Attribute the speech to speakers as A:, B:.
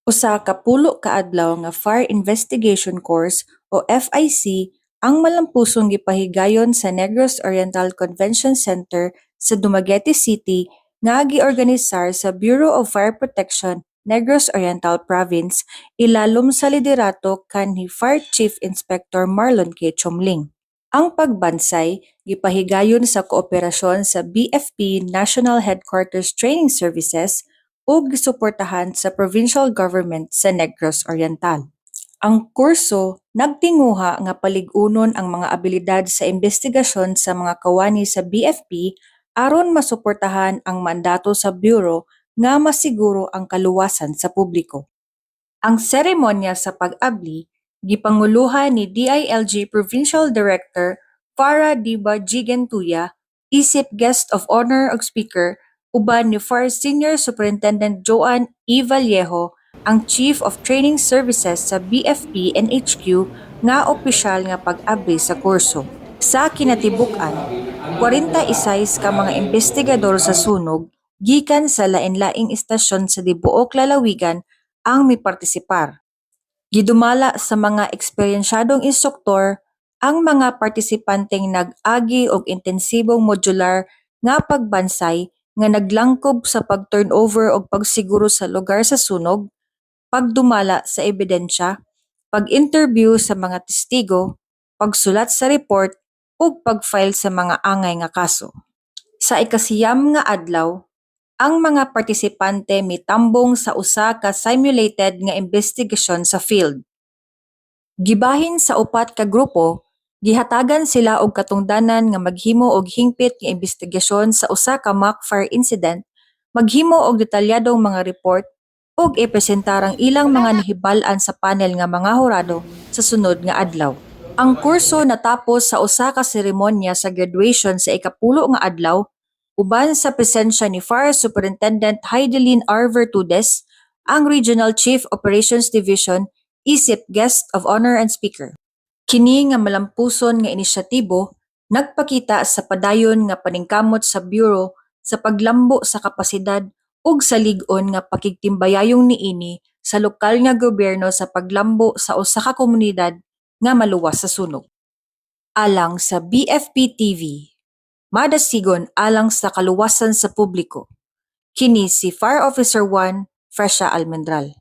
A: Usa ka pulo ka adlaw nga Fire Investigation Course o FIC ang malampusong gipahigayon sa Negros Oriental Convention Center sa Dumaguete City nga giorganisar sa Bureau of Fire Protection, Negros Oriental Province, ilalom sa liderato kanhi Fire Chief Inspector Marlon K. Chomling. Ang pagbansay gipahigayon sa kooperasyon sa BFP National Headquarters Training Services ug gisuportahan sa provincial government sa Negros Oriental. Ang kurso nagtinguha nga palig-unon ang mga abilidad sa investigasyon sa mga kawani sa BFP aron masuportahan ang mandato sa bureau nga masiguro ang kaluwasan sa publiko. Ang seremonya sa pag-abli gipanguluhan ni DILG Provincial Director Farah Diba Gigentuya, isip guest of honor ug speaker, uban ni FAR Senior Superintendent Joan E. Vallejo, ang Chief of Training Services sa BFP NHQ nga opisyal nga pag-abli sa kurso. Sa kinatibuk-an, 46 ka mga investigador sa sunog gikan sa lain-laing istasyon sa tibuok lalawigan ang mipartisipar. Gidumala sa mga eksperyensyadong instruktor ang mga partisipanteng nag-agi og intensibong modular nga pagbansay nga naglangkob sa pag-turnover og pagsiguro sa lugar sa sunog, pagdumala sa ebidensya, pag-interview sa mga testigo, pagsulat sa report ug pag-file sa mga angay nga kaso. Sa ikasiyam nga adlaw, ang mga partisipante mitambong sa usa ka simulated nga investigasyon sa field. Gibahin sa upat ka grupo, gihatagan sila og katungdanan nga maghimo og hingpit nga investigasyon sa usa ka mock fire incident, maghimo og detalyadong mga report ug ipresentar ang ilang mga nahibal-an sa panel nga mga hurado sa sunod nga adlaw. Ang kurso natapos sa usa ka seremonya sa graduation sa ikapulo nga adlaw uban sa presensya ni Fire Superintendent Heidelin R. Vertudes, ang Regional Chief Operations Division, isip guest of honor and speaker. Kini nga malampuson nga inisyatibo nagpakita sa padayon nga paningkamot sa bureau sa paglambo sa kapasidad ug sa lig-on nga pakigtimbayayong niini sa lokal nga gobyerno sa paglambo sa usa ka komunidad nga maluwas sa sunog. Alang sa BFP TV, madasigon alang sa kaluwasan sa publiko. Kini si Fire Officer 1, Fresha Almendral.